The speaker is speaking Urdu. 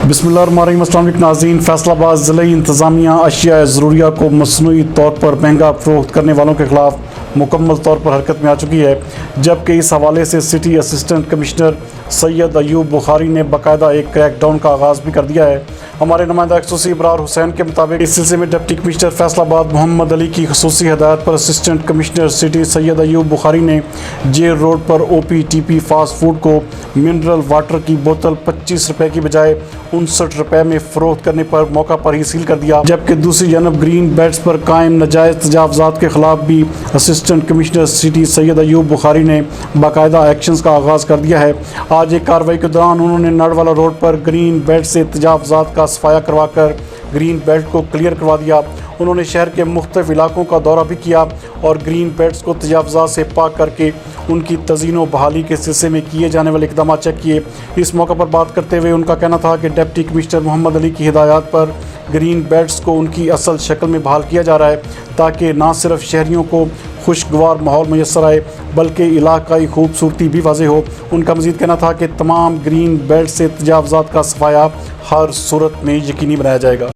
بسم اللہ الرحمن الرحیم۔ السلام علیکم ناظرین، فیصل آباد ضلعی انتظامیہ اشیاء ضروریہ کو مصنوعی طور پر مہنگا فروخت کرنے والوں کے خلاف مکمل طور پر حرکت میں آ چکی ہے، جبکہ اس حوالے سے سٹی اسسٹنٹ کمشنر سید ایوب بخاری نے باقاعدہ ایک کریک ڈاؤن کا آغاز بھی کر دیا ہے۔ ہمارے نمائندہ خصوصی ابرار حسین کے مطابق اس سلسلے میں ڈپٹی کمشنر فیصل آباد محمد علی کی خصوصی ہدایت پر assistant commissioner city Syed Ayub Bukhari نے جیل روڈ پر O P T P fast food کو منرل واٹر کی بوتل 25 روپے کی بجائے 59 روپے میں فروخت کرنے پر موقع پر ہی سیل کر دیا، جبکہ دوسری جانب گرین بیلٹس پر قائم ناجائز تجاوزات کے خلاف بھی assistant commissioner city Syed Ayub Bukhari نے باقاعدہ ایکشنز کا آغاز کر دیا ہے۔ آج ایک کارروائی کے دوران انہوں نے نڑ والا روڈ پر گرین بیلٹ سے تجاوزات کا صفایا کروا کر گرین بیلٹ کو کلیئر کروا دیا۔ انہوں نے شہر کے مختلف علاقوں کا دورہ بھی کیا اور گرین بیلٹس کو تجاوزات سے پاک کر کے ان کی تزئین و بحالی کے سلسلے میں کیے جانے والے اقدامات چیک کیے۔ اس موقع پر بات کرتے ہوئے ان کا کہنا تھا کہ ڈپٹی کمشنر محمد علی کی ہدایات پر گرین بیلٹس کو ان کی اصل شکل میں بحال کیا جا رہا ہے، تاکہ نہ صرف شہریوں کو خوشگوار ماحول میسر آئے بلکہ علاقائی خوبصورتی بھی واضح ہو۔ ان کا مزید کہنا تھا کہ تمام گرین بیلٹ سے تجاوزات کا صفایا ہر صورت میں یقینی بنایا جائے گا۔